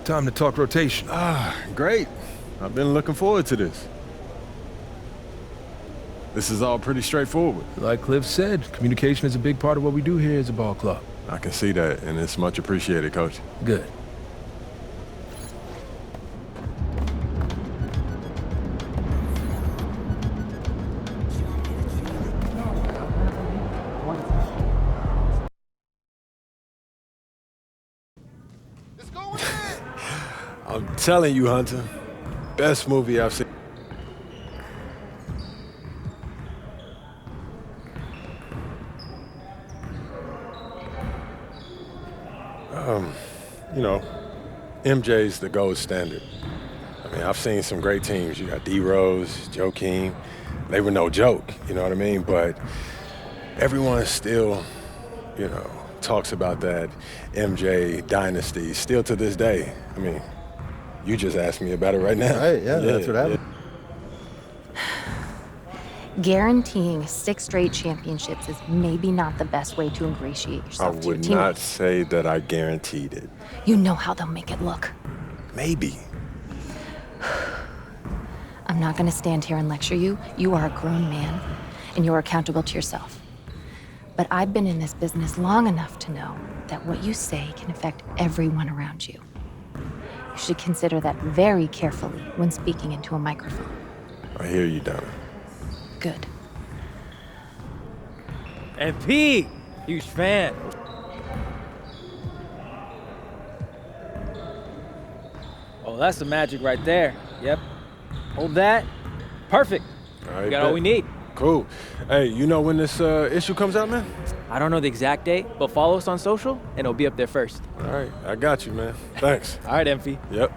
Time to talk rotation. Great. I've been looking forward to this. This is all pretty straightforward. Like Cliff said, communication is a big part of what we do here as a ball club. I can see that, and it's much appreciated, Coach. Good. I'm telling you, Hunter, best movie I've seen. You know, MJ's the gold standard. I mean, I've seen some great teams. You got D-Rose, Joakim. They were no joke, you know what I mean? But everyone still, you know, talks about that MJ dynasty still to this day. I mean, you just asked me about it right now. Right, yeah, that's what happened. Guaranteeing 6 straight championships is maybe not the best way to ingratiate I yourself to your would teammates. not say that I guaranteed it. You know how they'll make it look. Maybe. I'm not gonna stand here and lecture you. You are a grown man, and you're accountable to yourself. But I've been in this business long enough to know that what you say can affect everyone around you. You should consider that very carefully when speaking into a microphone. I hear you, Donna. Good. MP, huge fan. Oh, that's the magic right there. Yep. Hold that. Perfect. We got all we need. Cool. Hey, you know when this issue comes out, man? I don't know the exact date, but follow us on social, and it'll be up there first. All right, I got you, man. Thanks. All right, MP. Yep.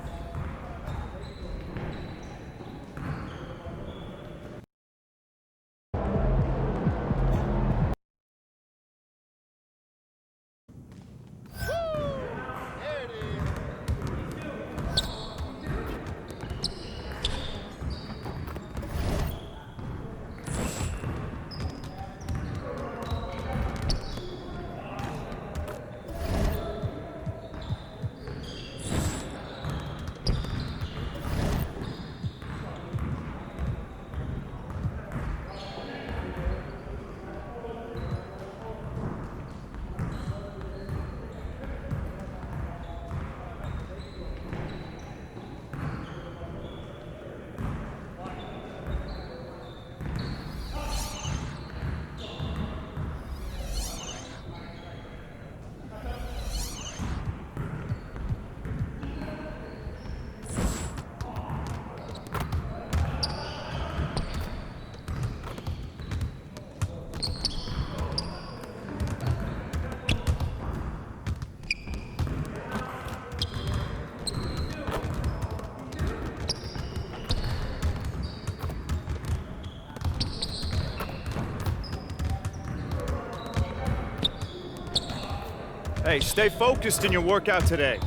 Hey, stay focused in your workout today.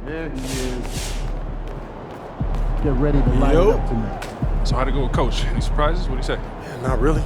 There he is. Get ready to light it Yo. up tonight. So how'd it go with Coach? Any surprises? What'd he say? Yeah, not really.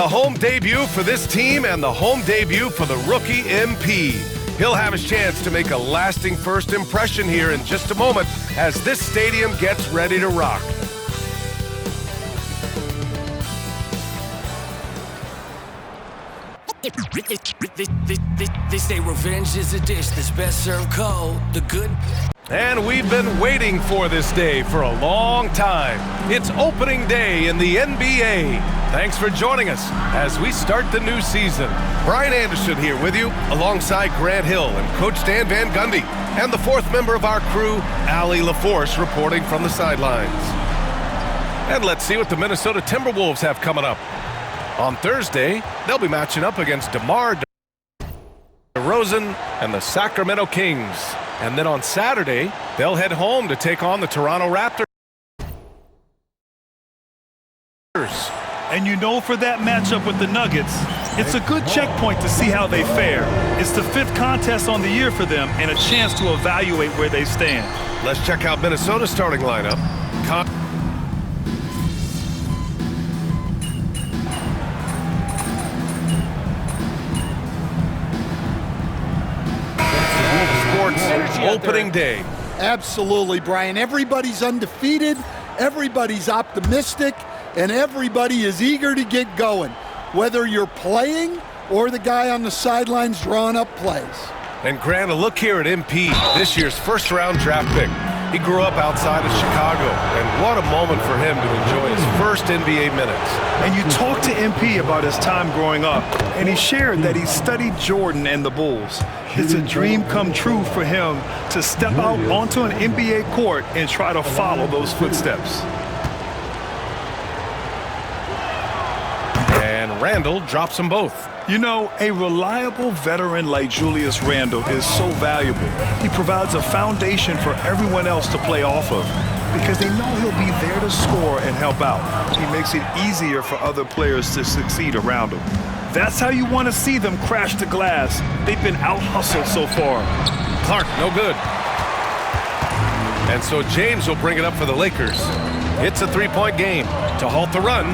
home debut for this team and the home debut for the rookie MP. He'll have his chance to make a lasting first impression here in just a moment as this stadium gets ready to rock. They say revenge is a dish that's best served cold. The good. And we've been waiting for this day for a long time. It's opening day in the NBA. Thanks for joining us as we start the new season. Brian Anderson here with you, alongside Grant Hill and Coach Dan Van Gundy, and the fourth member of our crew, Allie LaForce, reporting from the sidelines. And let's see what the Minnesota Timberwolves have coming up. On Thursday, they'll be matching up against DeMar DeRozan and the Sacramento Kings. And then on Saturday, they'll head home to take on the Toronto Raptors. And you know, for that matchup with the Nuggets, it's a good checkpoint to see how they fare. It's the 5th contest on the year for them and a chance to evaluate where they stand. Let's check out Minnesota's starting lineup. Opening day. Absolutely, Brian. Everybody's undefeated, everybody's optimistic, and everybody is eager to get going, whether you're playing or the guy on the sidelines drawing up plays. And Grant, a look here at MP, this year's first-round draft pick. He grew up outside of Chicago, and what a moment for him to enjoy his first NBA minutes. And you talked to MP about his time growing up, and he shared that he studied Jordan and the Bulls. It's a dream come true for him to step out onto an NBA court and try to follow those footsteps. And Randle drops them both. You know, a reliable veteran like Julius Randle is so valuable. He provides a foundation for everyone else to play off of because they know he'll be there to score and help out. He makes it easier for other players to succeed around him. That's how you want to see them crash the glass. They've been out-hustled so far. Clark, no good. And so James will bring it up for the Lakers. It's a three-point game to halt the run.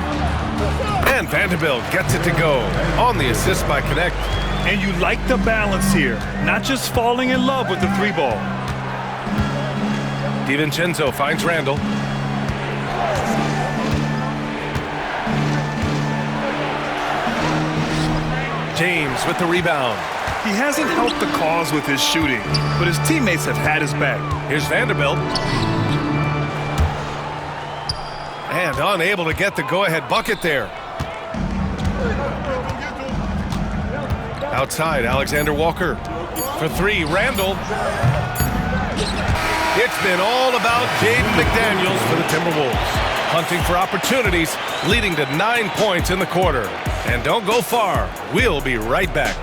And Vanderbilt gets it to go on the assist by Connect. And you like the balance here, not just falling in love with the three ball. DiVincenzo finds Randle. James with the rebound. He hasn't helped the cause with his shooting, but his teammates have had his back. Here's Vanderbilt. And unable to get the go-ahead bucket there. Outside, Alexander Walker. For three, Randle. It's been all about Jaden McDaniels for the Timberwolves. Hunting for opportunities, leading to 9 points in the quarter. And don't go far. We'll be right back.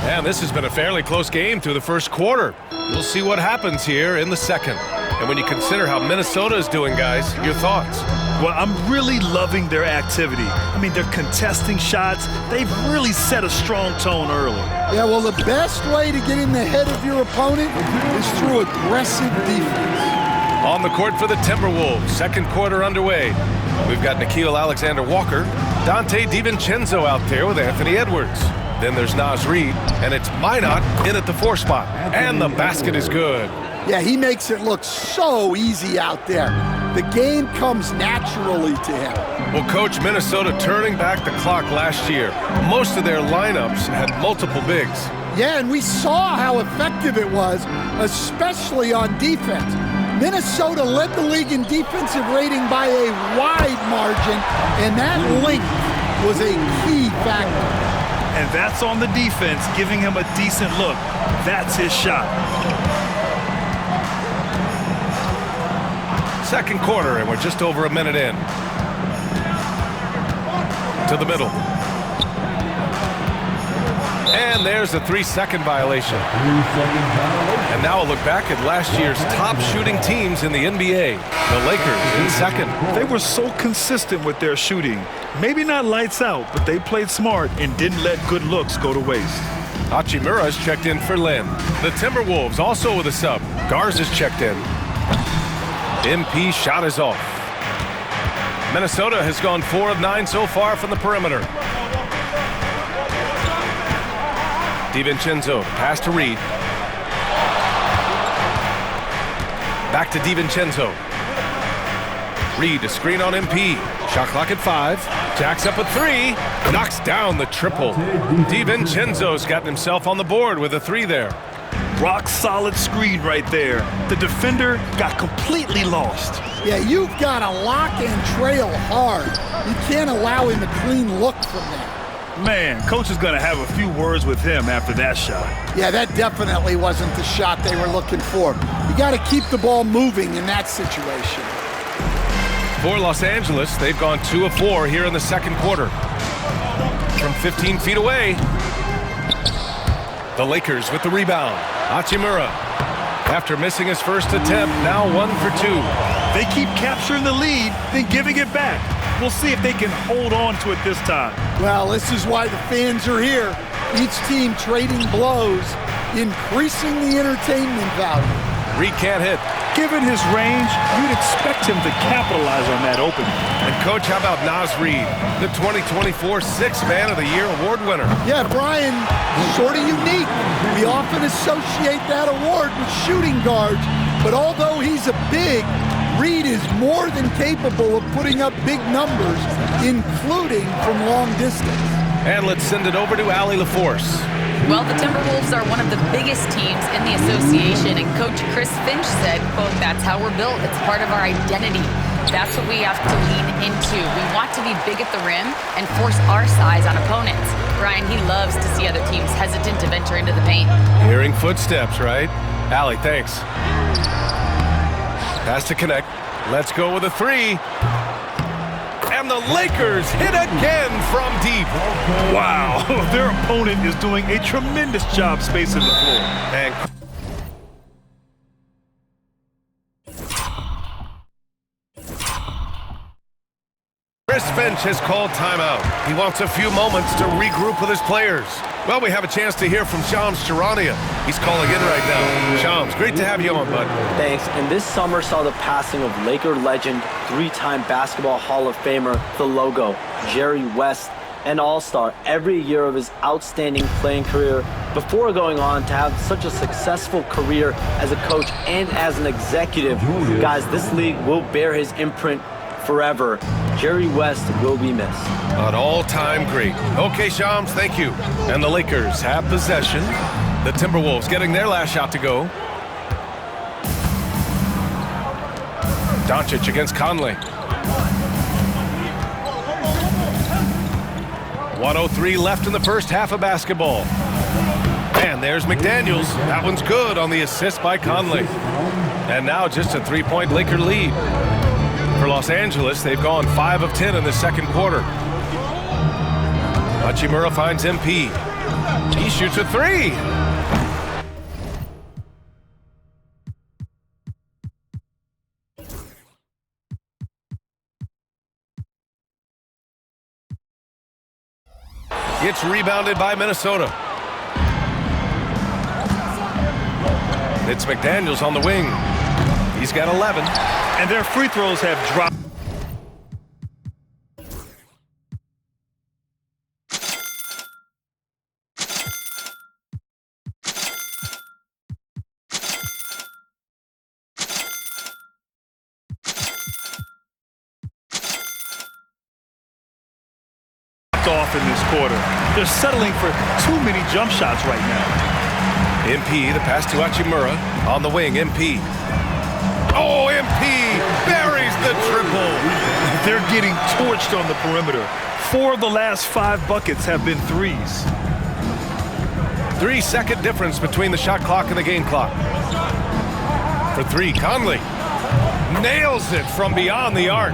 And this has been a fairly close game through the first quarter. We'll see what happens here in the second. And when you consider how Minnesota is doing, guys, your thoughts? Well, I'm really loving their activity. I mean, they're contesting shots. They've really set a strong tone early. Yeah, well, the best way to get in the head of your opponent is through aggressive defense. On the court for the Timberwolves, second quarter underway. We've got Nickeil Alexander-Walker, Dante DiVincenzo out there with Anthony Edwards. Then there's Naz Reid, and it's Minot in at the 4 spot. And the basket is good. Yeah, he makes it look so easy out there. The game comes naturally to him. Well, Coach, Minnesota turning back the clock last year. Most of their lineups had multiple bigs. Yeah, and we saw how effective it was, especially on defense. Minnesota led the league in defensive rating by a wide margin, and that length was a key factor. And that's on the defense, giving him a decent look. That's his shot. Second quarter, and we're just over a minute in. To the middle. And there's a 3-second violation. And now a look back at last year's top shooting teams in the NBA. The Lakers in second. They were so consistent with their shooting. Maybe not lights out, but they played smart and didn't let good looks go to waste. Hachimura's checked in for Lynn. The Timberwolves also with a sub. Garza's checked in. MP shot is off. Minnesota has gone 4 of 9 so far from the perimeter. DiVincenzo, pass to Reed. Back to DiVincenzo. Reed, a screen on MP. Shot clock at 5. Jacks up a 3. Knocks down the triple. DiVincenzo's gotten himself on the board with a 3 there. Rock solid screen right there. The defender got completely lost. Yeah, you've got to lock and trail hard. You can't allow him a clean look from there. Man, coach is going to have a few words with him after that shot. Yeah, that definitely wasn't the shot they were looking for. You got to keep the ball moving in that situation. For Los Angeles, they've gone 2 of 4 here in the second quarter. From 15 feet away, the Lakers with the rebound. Hachimura, after missing his first attempt, now 1 for 2. They keep capturing the lead, then giving it back. We'll see if they can hold on to it this time. Well, this is why the fans are here. Each team trading blows, increasing the entertainment value. Reed can't hit. Given his range, you'd expect him to capitalize on that opening. And coach, how about Naz Reid, the 2024 Sixth Man of the Year award winner? Yeah, Brian, sort of unique. We often associate that award with shooting guards, but although he's a big, Reed is more than capable of putting up big numbers, including from long distance. And let's send it over to Allie LaForce. Well, the Timberwolves are one of the biggest teams in the association, and Coach Chris Finch said, quote, "That's how we're built. It's part of our identity. That's what we have to lean into. We want to be big at the rim and force our size on opponents." Brian, he loves to see other teams hesitant to venture into the paint. Hearing footsteps, right? Allie, thanks. Pass to connect. Let's go with a 3. And the Lakers hit again from deep. Wow, their opponent is doing a tremendous job spacing the floor. And Chris Finch has called timeout. He wants a few moments to regroup with his players. Well, we have a chance to hear from Shams Charania. He's calling in right now. Shams, great to have you on, bud. Thanks. And this summer saw the passing of Laker legend, 3-time Basketball Hall of Famer, the logo, Jerry West, an all-star every year of his outstanding playing career before going on to have such a successful career as a coach and as an executive. Guys, this league will bear his imprint forever. Jerry West will be missed. An all-time great. Okay, Shams, thank you. And the Lakers have possession. The Timberwolves getting their last shot to go. Doncic against Conley. 1:03 left in the first half of basketball. And there's McDaniels. That one's good on the assist by Conley. And now just a 3-point Laker lead. For Los Angeles, they've gone 5 of 10 in the second quarter. Hachimura finds MP. He shoots a 3. It's rebounded by Minnesota. It's McDaniels on the wing. He's got 11. And their free throws have dropped. Off in this quarter. They're settling for too many jump shots right now. MP, the pass to Hachimura on the wing. MP. Oh, MP buries the triple. They're getting torched on the perimeter. 4 of the last 5 buckets have been threes. 3-second difference between the shot clock and the game clock. For 3, Conley nails it from beyond the arc.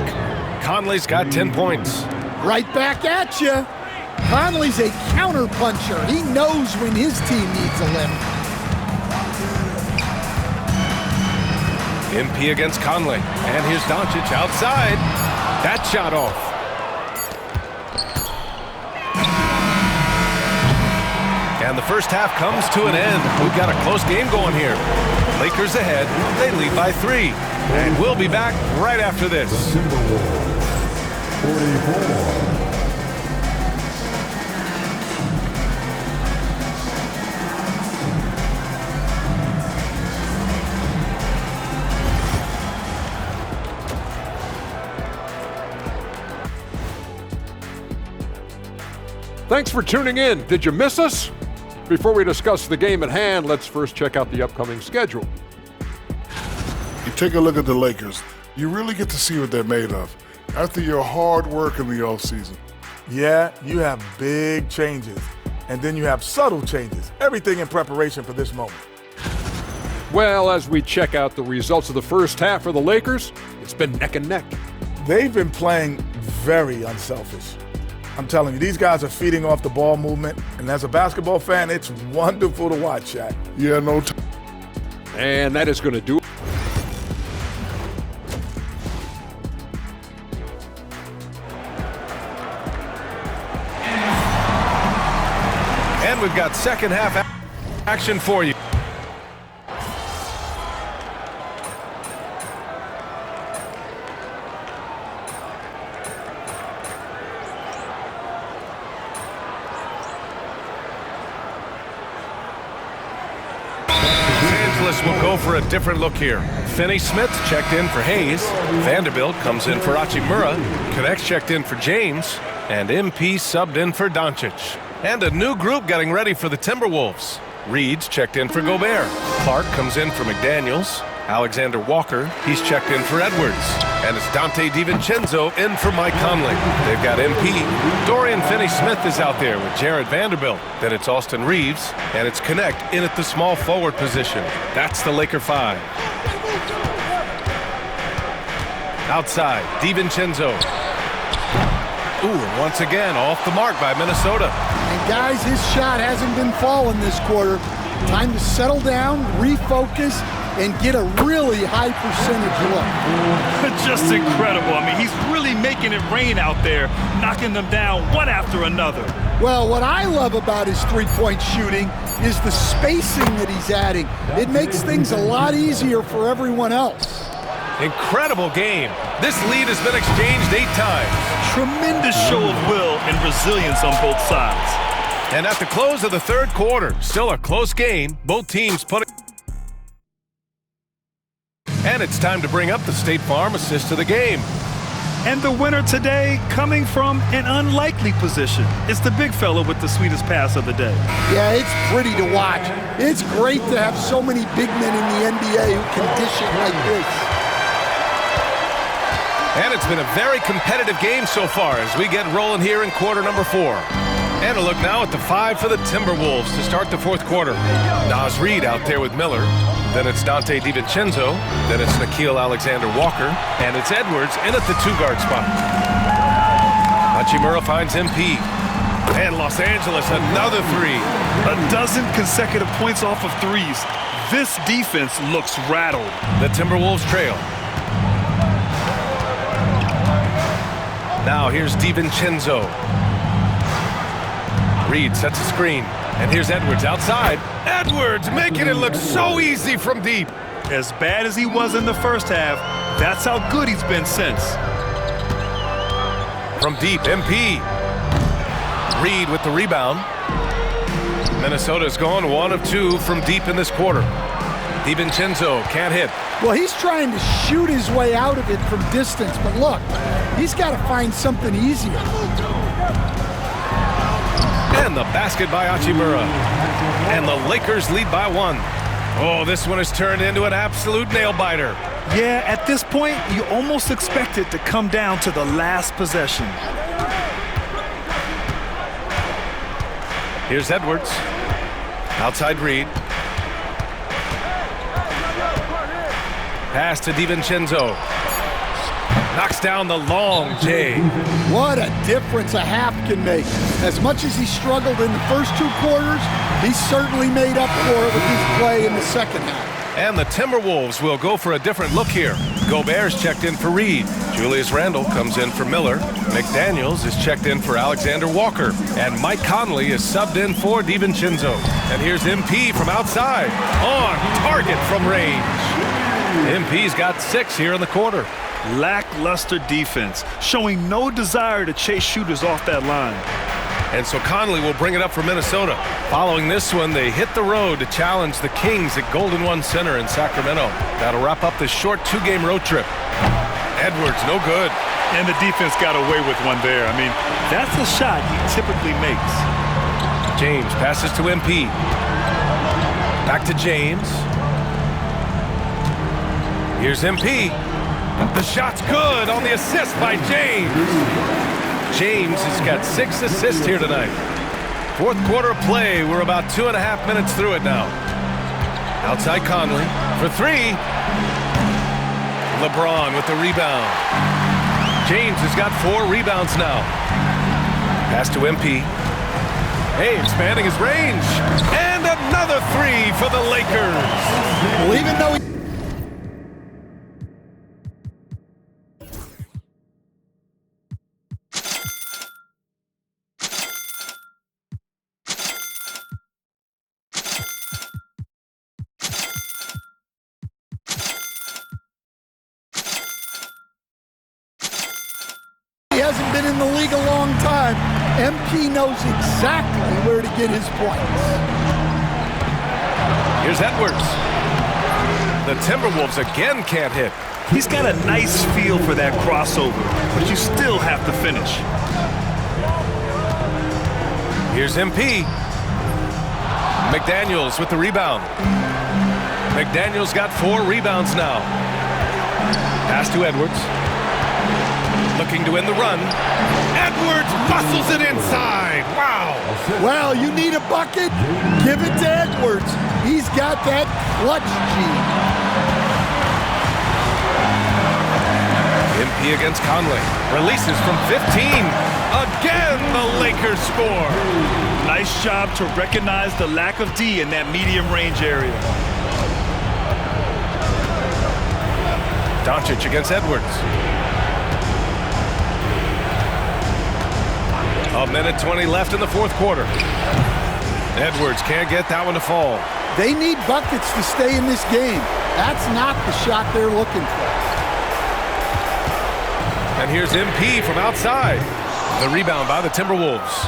Conley's got 10 points. Right back at you. Conley's a counter-puncher. He knows when his team needs a lift. MP against Conley. And here's Doncic outside. That shot off. And the first half comes to an end. We've got a close game going here. Lakers ahead. They lead by 3. And we'll be back right after this. Timberwolves, 44. Thanks for tuning in. Did you miss us? Before we discuss the game at hand, let's first check out the upcoming schedule. You take a look at the Lakers, you really get to see what they're made of after your hard work in the offseason. Yeah, you have big changes, and then you have subtle changes. Everything in preparation for this moment. Well, as we check out the results of the first half for the Lakers, it's been neck and neck. They've been playing very unselfish. I'm telling you, these guys are feeding off the ball movement, and as a basketball fan, it's wonderful to watch, Shaq. Yeah, no And that is going to do it. And we've got second half action for you. Will go for a different look here. Finney-Smith checked in for Hayes. Vanderbilt comes in for Hachimura. Connects checked in for James. And MP subbed in for Doncic. And a new group getting ready for the Timberwolves. Reed's checked in for Gobert. Clark comes in for McDaniels. Alexander Walker, he's checked in for Edwards. And it's Dante DiVincenzo in for Mike Conley. They've got MP. Dorian Finney-Smith is out there with Jared Vanderbilt. Then it's Austin Reeves. And it's Connect in at the small forward position. That's the Laker 5. Outside, DiVincenzo. Ooh, and once again, off the mark by Minnesota. And guys, his shot hasn't been falling this quarter. Time to settle down, refocus, and get a really high percentage look. Just incredible. I mean, he's really making it rain out there, knocking them down one after another. Well, what I love about his three-point shooting is the spacing that he's adding. It makes things a lot easier for everyone else. Incredible game. This lead has been exchanged 8 times. Tremendous show of will and resilience on both sides. And at the close of the third quarter, still a close game. Both teams putting... And it's time to bring up the State Farm assist of the game. And the winner today coming from an unlikely position. It's the big fella with the sweetest pass of the day. Yeah, it's pretty to watch. It's great to have so many big men in the NBA who can dish it like this. And it's been a very competitive game so far as we get rolling here in quarter number 4. And a look now at the 5 for the Timberwolves to start the fourth quarter. Naz Reid out there with Miller. Then it's Dante DiVincenzo. Then it's Nickeil Alexander-Walker. And it's Edwards in at the 2-guard spot. Hachimura finds MP. And Los Angeles, another 3. A dozen consecutive points off of threes. This defense looks rattled. The Timberwolves trail. Now here's DiVincenzo. Reed sets a screen. And here's Edwards outside. Edwards making it look so easy from deep. As bad as he was in the first half, that's how good he's been since. From deep, MP. Reed with the rebound. Minnesota's gone 1 of 2 from deep in this quarter. DiVincenzo can't hit. Well, he's trying to shoot his way out of it from distance, but look, he's got to find something easier. And the basket by Hachimura. And the Lakers lead by 1. Oh, this one has turned into an absolute nail-biter. Yeah, at this point, you almost expect it to come down to the last possession. Here's Edwards. Outside Reed. Pass to DiVincenzo. Knocks down the long J. What a difference a half can make. As much as he struggled in the first 2 quarters, he certainly made up for it with his play in the second half. And the Timberwolves will go for a different look here. Gobert's checked in for Reed. Julius Randle comes in for Miller. McDaniels is checked in for Alexander Walker. And Mike Conley is subbed in for DiVincenzo. And here's MP from outside. On target from range. MP's got 6 here in the quarter. Lackluster defense, showing no desire to chase shooters off that line. And so Conley will bring it up for Minnesota. Following this one, they hit the road to challenge the Kings at Golden One Center in Sacramento. That'll wrap up this short 2-game road trip. Edwards, no good. And the defense got away with one there. I mean, that's a shot he typically makes. James passes to MP. Back to James. Here's MP. The shot's good on the assist by James. James has got 6 assists here tonight. Fourth quarter of play. We're about 2.5 minutes through it now. Outside Conley for 3. LeBron with the rebound. James has got 4 rebounds now. Pass to MP. Hey, expanding his range. And another 3 for the Lakers. Well, even though he hasn't been in the league a long time, MP knows exactly where to get his points. Here's Edwards. The Timberwolves again can't hit. He's got a nice feel for that crossover, but you still have to finish. Here's MP. McDaniels with the rebound. McDaniels got 4 rebounds now. Pass to Edwards. Looking to win the run. Edwards muscles it inside. Wow. Well, you need a bucket? Give it to Edwards. He's got that clutch gene. MP against Conley. Releases from 15. Again, the Lakers score. Nice job to recognize the lack of D in that medium range area. Doncic against Edwards. A minute 20 left in the fourth quarter. Edwards can't get that one to fall. They need buckets to stay in this game. That's not the shot they're looking for. And here's MP from outside. The rebound by the Timberwolves.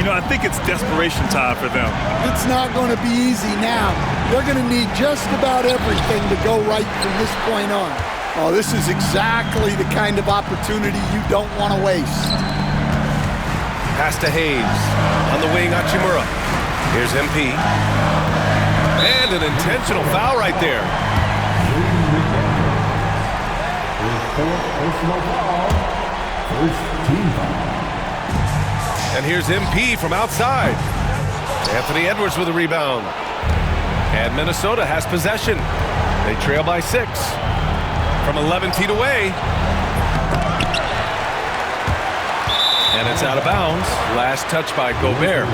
You know, I think it's desperation time for them. It's not going to be easy now. They're going to need just about everything to go right from this point on. Oh, this is exactly the kind of opportunity you don't want to waste. Pass to Hayes. On the wing, Hachimura. Here's MP. And an intentional foul right there. And here's MP from outside. Anthony Edwards with a rebound. And Minnesota has possession. They trail by 6. From 11 feet away. And it's out of bounds. Last touch by Gobert.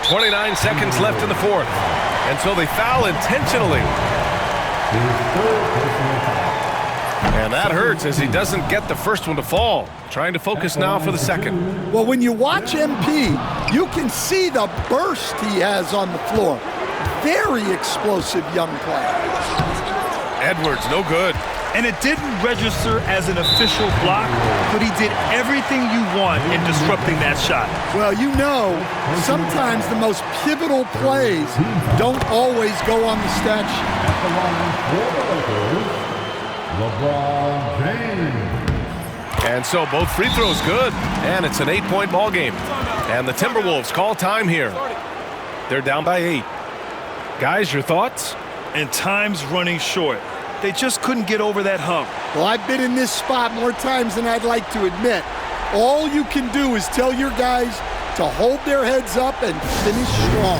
.29 seconds left in the fourth. And so they foul intentionally. And that hurts as he doesn't get the first one to fall. Trying to focus now for the second. Well, when you watch MP, you can see the burst he has on the floor. Very explosive young player. Edwards, no good. And it didn't register as an official block, but he did everything you want in disrupting that shot. Well, you know, sometimes the most pivotal plays don't always go on the stat sheet. LeBron James. And so both free throws good, and it's an 8-point ball game. And the Timberwolves call time here. They're down by 8. Guys, your thoughts? And time's running short. They just couldn't get over that hump. Well, I've been in this spot more times than I'd like to admit. All you can do is tell your guys to hold their heads up and finish strong.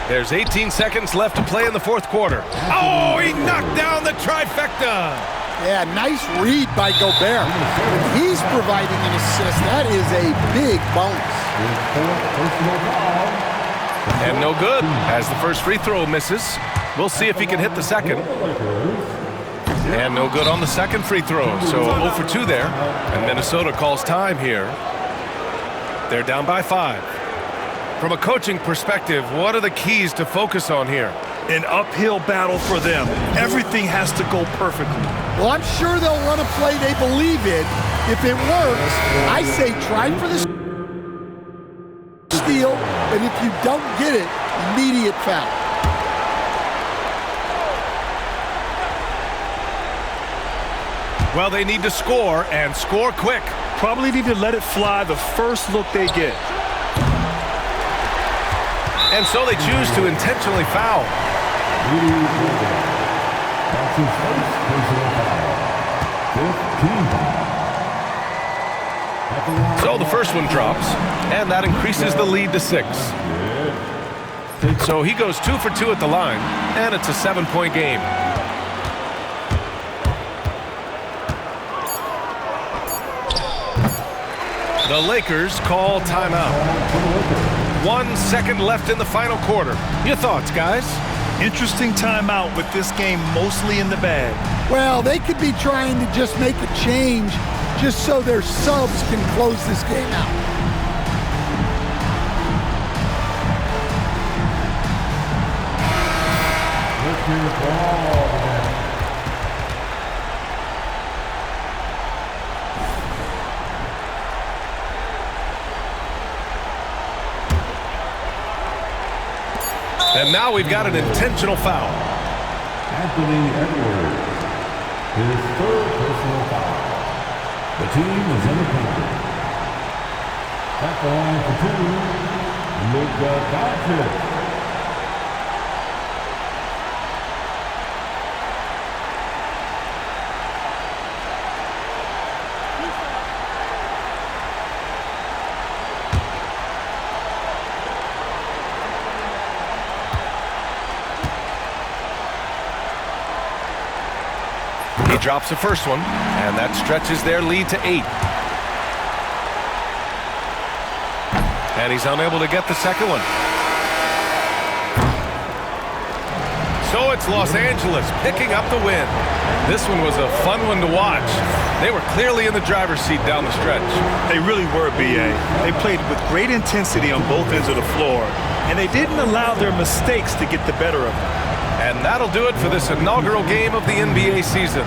There's 18 seconds left to play in the fourth quarter. Oh, he knocked down the trifecta. Yeah, nice read by Gobert. If he's providing an assist, that is a big bonus. And no good, as the first free throw misses. We'll see if he can hit the second. And no good on the second free throw, so 0 for 2 there. And Minnesota calls time here. They're down by 5. From a coaching perspective, what are the keys to focus on here? An uphill battle for them. Everything has to go perfectly. Well, I'm sure they'll run a play they believe in. If it works, I say try for the steal, and if you don't get it, immediate foul. Well, they need to score, and score quick. Probably need to let it fly the first look they get. And so they choose to intentionally foul. So the first one drops, and that increases the lead to 6. So he goes 2 for 2 at the line, and it's a 7-point game. The Lakers call timeout. 1 second left in the final quarter. Your thoughts, guys? Interesting timeout with this game mostly in the bag. Well, they could be trying to just make a change just so their subs can close this game out. And now we've got an intentional foul. Anthony Edwards, his third personal foul. The team is in the penalty. At the line for 2, Luka Doncic. He drops the first one, and that stretches their lead to 8. And he's unable to get the second one. So it's Los Angeles picking up the win. This one was a fun one to watch. They were clearly in the driver's seat down the stretch. They really were, B.A. They played with great intensity on both ends of the floor, and they didn't allow their mistakes to get the better of them. And that'll do it for this inaugural game of the NBA season.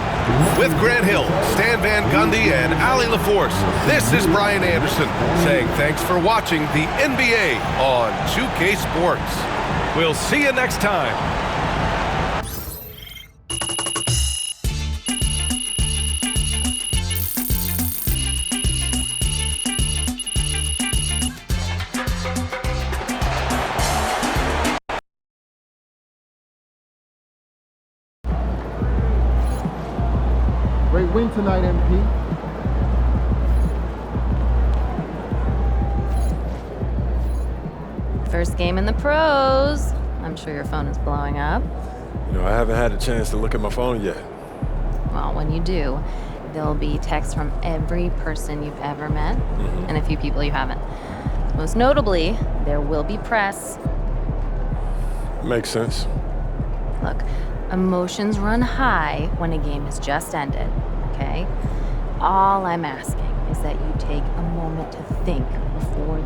With Grant Hill, Stan Van Gundy, and Allie LaForce, this is Brian Anderson saying thanks for watching the NBA on 2K Sports. We'll see you next time. Great win tonight, MP. First game in the pros. I'm sure your phone is blowing up. You know, I haven't had a chance to look at my phone yet. Well, when you do, there'll be texts from every person you've ever met and a few people you haven't. Most notably, there will be press. Makes sense. Look, emotions run high when a game has just ended, okay? All I'm asking is that you take a moment to think before you